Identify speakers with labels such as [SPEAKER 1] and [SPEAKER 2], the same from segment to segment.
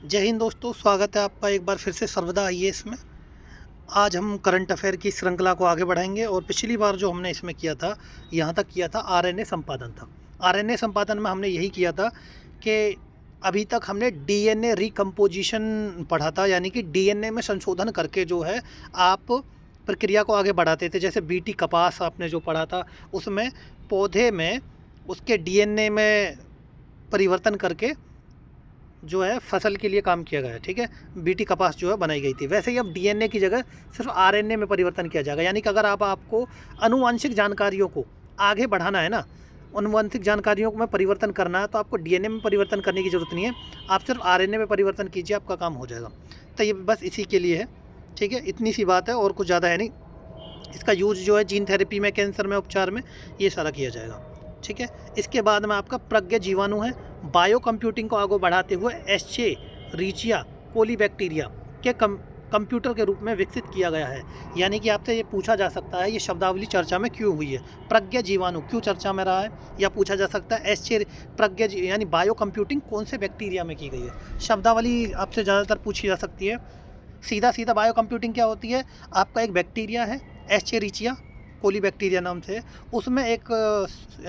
[SPEAKER 1] जय हिंद दोस्तों, स्वागत है आपका एक बार फिर से सर्वदा आईएएस में। आज हम करंट अफेयर की श्रृंखला को आगे बढ़ाएंगे और पिछली बार जो हमने इसमें किया था, यहाँ तक किया था आरएनए संपादन था। आरएनए संपादन में हमने यही किया था कि अभी तक हमने डीएनए रिकम्पोजिशन पढ़ा था, यानी कि डीएनए में संशोधन करके जो है आप प्रक्रिया को आगे बढ़ाते थे। जैसे बीटी कपास आपने जो पढ़ा था, उसमें पौधे में उसके डीएनए में परिवर्तन करके जो है फसल के लिए काम किया गया है। ठीक है, बीटी कपास जो है बनाई गई थी। वैसे ही अब डीएनए की जगह सिर्फ आरएनए में परिवर्तन किया जाएगा, यानी कि अगर आपको आनुवंशिक जानकारियों को आगे बढ़ाना है ना, आनुवंशिक जानकारियों में परिवर्तन करना है, तो आपको डीएनए में परिवर्तन करने की ज़रूरत नहीं है। आप सिर्फ आरएनए में परिवर्तन कीजिए, आपका काम हो जाएगा। तो ये बस इसी के लिए है। ठीक है, इतनी सी बात है और कुछ ज़्यादा है नहीं। इसका यूज जो है जीन थेरेपी में, कैंसर में उपचार में, ये सारा किया जाएगा। ठीक है, इसके बाद में आपका प्रज्ञ जीवाणु है। बायो कंप्यूटिंग को आगे बढ़ाते हुए एस्चेरिचिया कोलीबैक्टीरिया के कंप्यूटर के रूप में विकसित किया गया है। यानी कि आपसे ये पूछा जा सकता है, ये शब्दावली चर्चा में क्यों हुई है, प्रज्ञ जीवाणु क्यों चर्चा में रहा है, या पूछा जा सकता है प्रज्ञ यानी बायो कंप्यूटिंग कौन से बैक्टीरिया में की गई है। शब्दावली आपसे ज़्यादातर पूछी जा सकती है। सीधा सीधा बायो कंप्यूटिंग क्या होती है, आपका एक बैक्टीरिया है एस्चेरिचिया कोली बैक्टीरिया नाम से, उसमें एक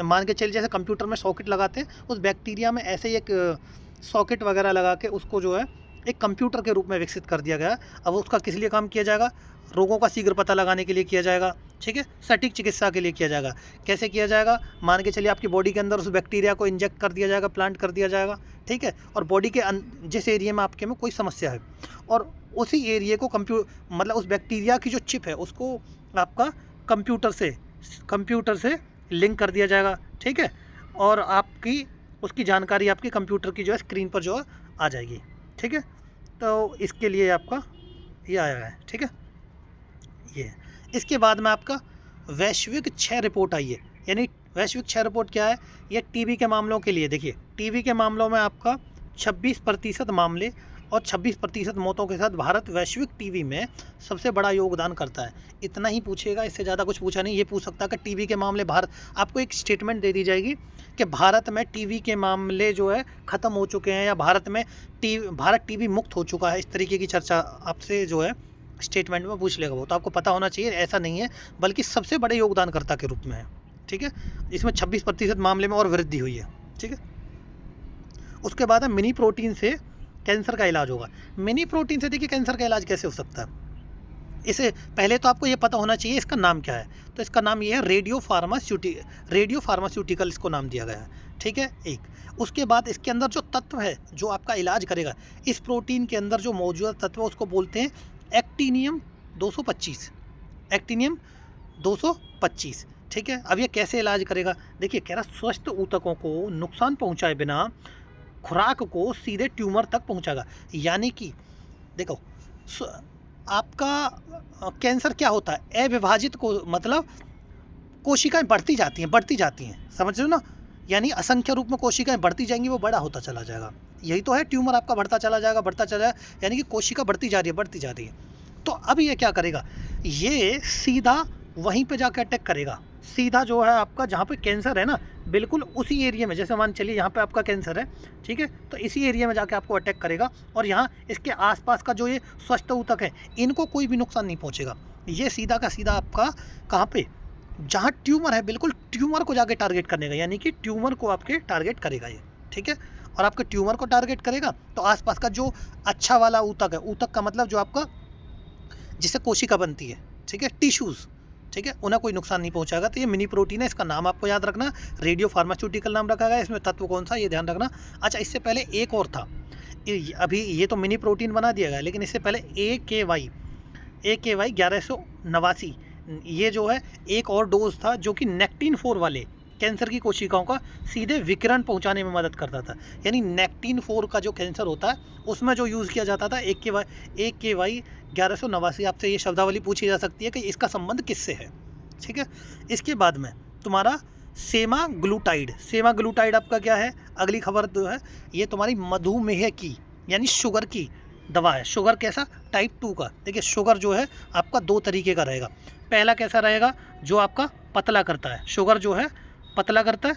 [SPEAKER 1] मान के चलिए जैसे कंप्यूटर में सॉकेट लगाते हैं, उस बैक्टीरिया में ऐसे ही एक सॉकेट वगैरह लगा के उसको जो है एक कंप्यूटर के रूप में विकसित कर दिया गया। अब उसका किस लिए काम किया जाएगा, रोगों का शीघ्र पता लगाने के लिए किया जाएगा। ठीक है, सटीक चिकित्सा के लिए किया जाएगा। कैसे किया जाएगा, मान के चलिए आपकी बॉडी के अंदर उस बैक्टीरिया को इंजेक्ट कर दिया जाएगा, प्लांट कर दिया जाएगा। ठीक है, और बॉडी के जिस एरिया में आपके में कोई समस्या है, और उसी एरिया को मतलब उस बैक्टीरिया की जो चिप है उसको आपका कंप्यूटर से लिंक कर दिया जाएगा। ठीक है, और आपकी उसकी जानकारी आपकी कंप्यूटर की जो है स्क्रीन पर जो है आ जाएगी। ठीक है, तो इसके लिए आपका ये आया है। ठीक है, ये इसके बाद में आपका वैश्विक क्षय रिपोर्ट आई है। यानी वैश्विक क्षय रिपोर्ट क्या है, ये टीबी के मामलों के लिए। देखिए, टीबी के मामलों में आपका 26% मामले और 26% मौतों के साथ भारत वैश्विक टीबी में सबसे बड़ा योगदान करता है। इतना ही पूछेगा, इससे ज़्यादा कुछ पूछा नहीं। ये पूछ सकता है कि टीबी के मामले भारत, आपको एक स्टेटमेंट दे दी जाएगी कि भारत में टीबी के मामले जो है ख़त्म हो चुके हैं, या भारत टीबी मुक्त हो चुका है। इस तरीके की चर्चा आपसे जो है स्टेटमेंट में पूछ लेगा वो, तो आपको पता होना चाहिए ऐसा नहीं है, बल्कि सबसे बड़े योगदानकर्ता के रूप में है। ठीक है, इसमें 26% मामले में और वृद्धि हुई है। ठीक है, उसके बाद है मिनी प्रोटीन से कैंसर का इलाज होगा। मिनी प्रोटीन से देखिए कैंसर का इलाज कैसे हो सकता है, इसे पहले तो आपको ये पता होना चाहिए इसका नाम क्या है। तो इसका नाम ये है रेडियो फार्मास्यूटिकल इसको नाम दिया गया है। ठीक है, एक उसके बाद इसके अंदर जो तत्व है जो आपका इलाज करेगा, इस प्रोटीन के अंदर जो मौजूदा तत्व है उसको बोलते हैं एक्टीनियम 225। एक्टीनियम 225। ठीक है, अब ये कैसे इलाज करेगा, देखिए कह रहा स्वस्थ ऊतकों को नुकसान पहुंचाए बिना खुराक को सीधे ट्यूमर तक पहुंचाएगा। यानी कि देखो, आपका कैंसर क्या होता है, अविभाजित को मतलब कोशिकाएं बढ़ती जाती हैं, समझ रहे हो ना। यानी असंख्य रूप में कोशिकाएं बढ़ती जाएंगी, वो बड़ा होता चला जाएगा। यही तो है, ट्यूमर आपका बढ़ता चला जाएगा, यानी कि कोशिका बढ़ती जा रही है। तो अब ये क्या करेगा, ये सीधा वहीं पे जाकर अटैक करेगा। सीधा जो है आपका जहाँ पे कैंसर है ना, बिल्कुल उसी एरिया में, जैसे मान चलिए यहाँ पे आपका कैंसर है। ठीक है, तो इसी एरिया में जाके आपको अटैक करेगा, और यहाँ इसके आसपास का जो ये स्वस्थ ऊतक है, इनको कोई भी नुकसान नहीं पहुँचेगा। ये सीधा का सीधा आपका कहाँ पे, जहाँ ट्यूमर है, बिल्कुल ट्यूमर को जाके टारगेट करने का, यानी कि ट्यूमर को आपके टारगेट करेगा ये। ठीक है, और आपके ट्यूमर को टारगेट करेगा तो आसपास का जो अच्छा वाला ऊतक है, ऊतक का मतलब जो आपका जिससे कोशिका बनती है, ठीक है, टिश्यूज़, ठीक है, उन्हें कोई नुकसान नहीं पहुंचाएगा। तो ये मिनी प्रोटीन है, इसका नाम आपको याद रखना, रेडियो फार्मास्यूटिकल नाम रखा गया। इसमें तत्व कौन सा, ये ध्यान रखना। अच्छा, इससे पहले एक और था, अभी ये तो मिनी प्रोटीन बना दिया गया, लेकिन इससे पहले AKY 1189, ये जो है एक और डोज था जो कि नेक्टिन 4 वाले कैंसर की कोशिकाओं का सीधे विकिरण पहुंचाने में मदद करता था। यानी नेक्टिन 4 का जो कैंसर होता है उसमें जो यूज़ किया जाता था AKY 1189। आपसे ये शब्दावली पूछी जा सकती है कि इसका संबंध किससे है। ठीक है, इसके बाद में तुम्हारा सेमाग्लूटाइड आपका क्या है, अगली खबर जो है ये तुम्हारी मधुमेह की यानी शुगर की दवा है। शुगर कैसा, टाइप 2 का। देखिए, शुगर जो है आपका 2 तरीके का रहेगा। पहला कैसा रहेगा, जो आपका पतला करता है, शुगर जो है पतला करता है।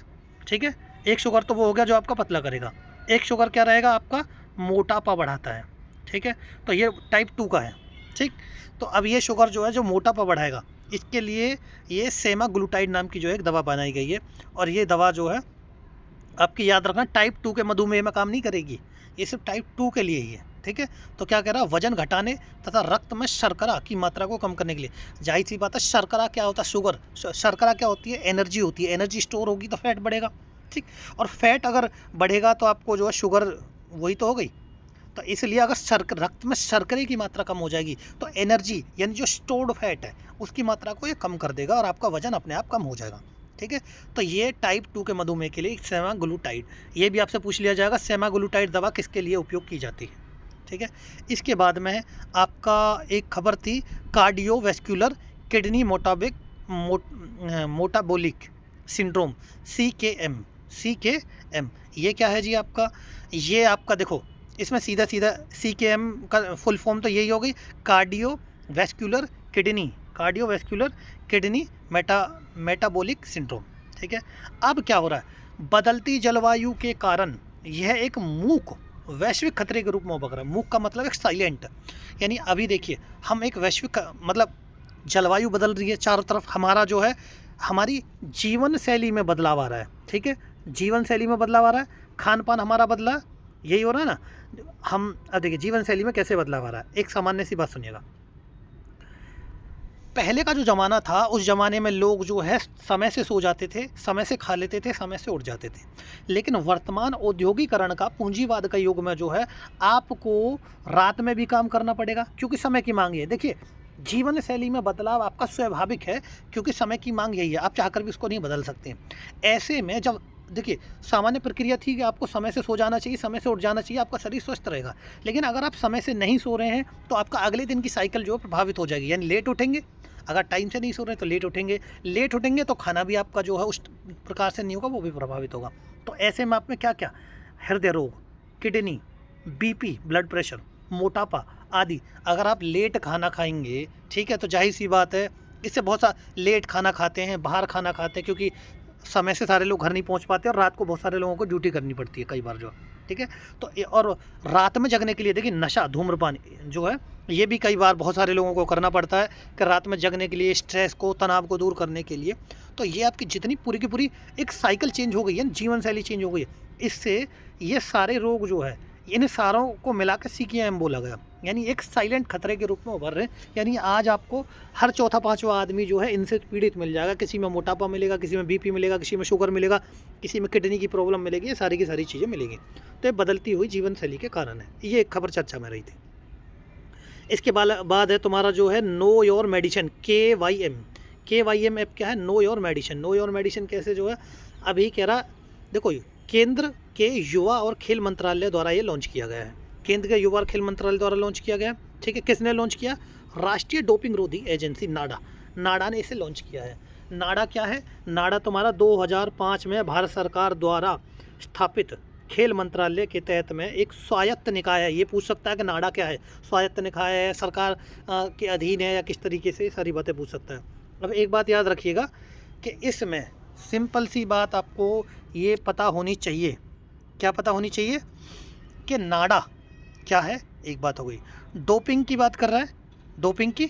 [SPEAKER 1] ठीक है, एक शुगर तो वो हो गया जो आपका पतला करेगा। एक शुगर क्या रहेगा आपका, मोटापा बढ़ाता है, ठीक है। तो ये टाइप 2 का है, ठीक। तो अब ये शुगर जो है जो मोटापा बढ़ाएगा, इसके लिए ये सेमाग्लूटाइड नाम की जो है एक दवा बनाई गई है, और ये दवा जो है आपकी याद रखना टाइप 2 के मधुमेह में काम नहीं करेगी, ये सिर्फ टाइप 2 के लिए ही है, ठीक है। तो क्या कह रहा है, वजन घटाने तथा रक्त में शर्करा की मात्रा को कम करने के लिए। जाहिर सी बात है, शर्करा क्या होता है, शुगर, शर्करा क्या होती है, एनर्जी होती है, एनर्जी स्टोर होगी तो फैट बढ़ेगा, ठीक। और फैट अगर बढ़ेगा तो आपको जो है शुगर वही तो हो गई। तो इसलिए अगर रक्त में शर्करे की मात्रा कम हो जाएगी तो एनर्जी यानी जो स्टोर्ड फैट है उसकी मात्रा को ये कम कर देगा और आपका वजन अपने आप कम हो जाएगा, ठीक है। तो ये टाइप 2 के मधुमेह के लिए सेमाग्लूटाइड, ये भी आपसे पूछ लिया जाएगा सेमाग्लूटाइड दवा किसके लिए उपयोग की जाती है, ठीक है। इसके बाद में आपका एक खबर थी कार्डियोवैस्कुलर किडनी मोटाबोलिक सिंड्रोम, CKM। ये क्या है जी आपका, ये आपका देखो इसमें सीधा सीधा CKM का फुल फॉर्म तो यही हो गई, कार्डियोवैस्कुलर किडनी मेटाबॉलिक सिंड्रोम, ठीक है। अब क्या हो रहा है, बदलती जलवायु के कारण यह एक मूक वैश्विक खतरे के रूप में उभर रहा है। मूक का मतलब एक साइलेंट, यानी अभी देखिए हम एक वैश्विक मतलब जलवायु बदल रही है चारों तरफ, हमारा जो है हमारी जीवन शैली में बदलाव आ रहा है, ठीक है। जीवन शैली में बदलाव आ रहा है, खान पान हमारा बदला, यही हो रहा है ना। हम अब देखिए जीवन शैली में कैसे बदलाव आ रहा है, एक सामान्य सी बात सुनिएगा। पहले का जो ज़माना था उस ज़माने में लोग जो है समय से सो जाते थे, समय से खा लेते थे, समय से उठ जाते थे। लेकिन वर्तमान औद्योगिकरण का पूंजीवाद का युग में जो है आपको रात में भी काम करना पड़ेगा क्योंकि समय की मांग है। देखिए जीवन शैली में बदलाव आपका स्वाभाविक है क्योंकि समय की मांग यही है, आप चाहकर भी उसको नहीं बदल सकते। ऐसे में जब देखिए सामान्य प्रक्रिया थी कि आपको समय से सो जाना चाहिए, समय से उठ जाना चाहिए, आपका शरीर स्वस्थ रहेगा। लेकिन अगर आप समय से नहीं सो रहे हैं तो आपका अगले दिन की साइकिल जो है प्रभावित हो जाएगी, यानी लेट उठेंगे। अगर टाइम से नहीं सो रहे तो लेट उठेंगे तो खाना भी आपका जो है उस प्रकार से नहीं होगा, वो भी प्रभावित होगा। तो ऐसे में आप में क्या क्या, हृदय रोग, किडनी, BP, ब्लड प्रेशर, मोटापा आदि। अगर आप लेट खाना खाएंगे, ठीक है, तो जाहिर सी बात है इससे बहुत सा लेट खाना खाते हैं, बाहर खाना खाते हैं क्योंकि समय से सारे लोग घर नहीं पहुंच पाते और रात को बहुत सारे लोगों को ड्यूटी करनी पड़ती है कई बार जो, ठीक है। तो और रात में जगने के लिए देखिए नशा, धूम्रपान जो है ये भी कई बार बहुत सारे लोगों को करना पड़ता है कि रात में जगने के लिए, स्ट्रेस को, तनाव को दूर करने के लिए। तो ये आपकी जितनी पूरी की पूरी एक साइकिल चेंज हो गई है, जीवन शैली चेंज हो गई है, इससे ये सारे रोग जो है इन सारों को मिला के CKM बोला गया, यानी एक साइलेंट खतरे के रूप में उभर रहे हैं। यानी आज आपको हर चौथा पांचवा आदमी जो है इनसे पीड़ित मिल जाएगा, किसी में मोटापा मिलेगा, किसी में BP मिलेगा, किसी में शुगर मिलेगा, किसी में किडनी की प्रॉब्लम मिलेगी, ये सारी की सारी चीज़ें मिलेंगी। तो ये बदलती हुई जीवन शैली के कारण है। ये एक खबर चर्चा में रही थी। इसके बाद है तुम्हारा जो है know your medicine, KYM app क्या है, नो योर मेडिसिन कैसे जो है अभी कह रहा, देखो केंद्र के युवा और खेल मंत्रालय द्वारा ये लॉन्च किया गया है, केंद्र के युवा और खेल मंत्रालय द्वारा लॉन्च किया गया, ठीक है। किसने लॉन्च किया, राष्ट्रीय डोपिंग रोधी एजेंसी नाडा ने इसे लॉन्च किया है। नाडा क्या है, नाडा तुम्हारा 2005 में भारत सरकार द्वारा स्थापित खेल मंत्रालय के तहत में एक स्वायत्त निकाय है। ये पूछ सकता है कि नाडा क्या है, स्वायत्त निकाय है, सरकार के अधीन है या किस तरीके से, सारी बातें पूछ सकता है। अब एक बात याद रखिएगा कि इसमें सिंपल सी बात आपको ये पता होनी चाहिए, क्या पता होनी चाहिए कि नाडा क्या है, एक बात हो गई। डोपिंग की बात कर रहा है, डोपिंग की,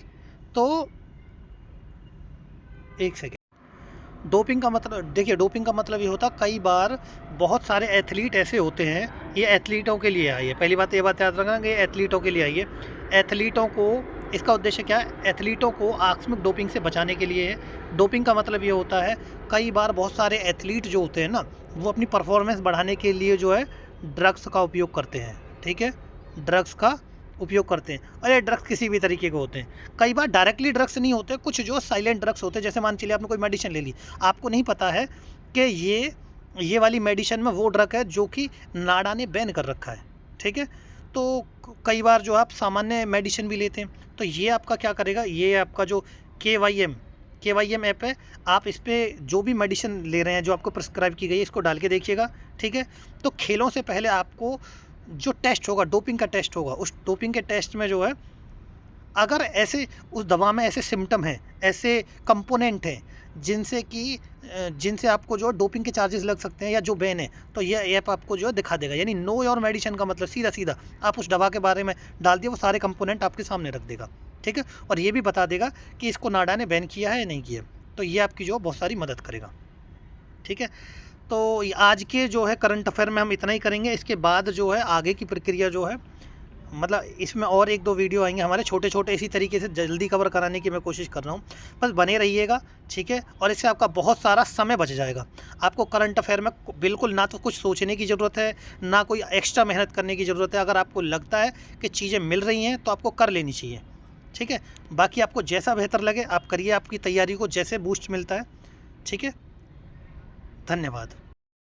[SPEAKER 1] तो एक सेकेंड, डोपिंग का मतलब देखिए, डोपिंग का मतलब ये होता, कई बार बहुत सारे एथलीट ऐसे होते हैं, ये एथलीटों के लिए आई है, पहली बात ये बात याद रखना कि एथलीटों के लिए आई है। एथलीटों को, इसका उद्देश्य क्या है, एथलीटों को आकस्मिक डोपिंग से बचाने के लिए है। डोपिंग का मतलब ये होता है, कई बार बहुत सारे एथलीट जो होते हैं ना, वो अपनी परफॉर्मेंस बढ़ाने के लिए जो है ड्रग्स का उपयोग करते हैं, ठीक है, ड्रग्स का उपयोग करते हैं। और ये ड्रग्स किसी भी तरीके के होते हैं, कई बार डायरेक्टली ड्रग्स नहीं होते, कुछ जो साइलेंट ड्रग्स होते हैं। जैसे मान चलिए आपने कोई मेडिसिन ले ली, आपको नहीं पता है कि ये वाली मेडिसिन में वो ड्रग है जो कि नाडा ने बैन कर रखा है, ठीक है। तो कई बार जो आप सामान्य मेडिसिन भी लेते हैं, तो ये आपका क्या करेगा, ये आपका जो KYM ऐप है, आप इस पर जो भी मेडिसिन ले रहे हैं जो आपको प्रिस्क्राइब की गई है, इसको डाल के देखिएगा, ठीक है। तो खेलों से पहले आपको जो टेस्ट होगा, डोपिंग का टेस्ट होगा, उस डोपिंग के टेस्ट में जो है अगर ऐसे उस दवा में ऐसे सिम्टम हैं, ऐसे कंपोनेंट हैं जिनसे आपको जो डोपिंग के चार्जेस लग सकते हैं या जो बैन है, तो ये ऐप आपको जो है दिखा देगा। यानी नो योर मेडिसिन का मतलब सीधा सीधा आप उस दवा के बारे में डाल दिए, वो सारे कंपोनेंट आपके सामने रख देगा, ठीक है। और ये भी बता देगा कि इसको नाडा ने बैन किया है या नहीं किया। तो ये आपकी जो बहुत सारी मदद करेगा, ठीक है। तो आज के जो है करंट अफेयर में हम इतना ही करेंगे। इसके बाद जो है आगे की प्रक्रिया जो है, मतलब इसमें और 1-2 वीडियो आएंगे हमारे छोटे छोटे, इसी तरीके से जल्दी कवर कराने की मैं कोशिश कर रहा हूँ। बस बने रहिएगा, ठीक है। और इससे आपका बहुत सारा समय बच जाएगा। आपको करंट अफेयर में बिल्कुल ना तो कुछ सोचने की ज़रूरत है, ना कोई एक्स्ट्रा मेहनत करने की ज़रूरत है। अगर आपको लगता है कि चीज़ें मिल रही हैं तो आपको कर लेनी चाहिए, ठीक है। बाकी आपको जैसा बेहतर लगे आप करिए, आपकी तैयारी को जैसे बूस्ट मिलता है, ठीक है। धन्यवाद।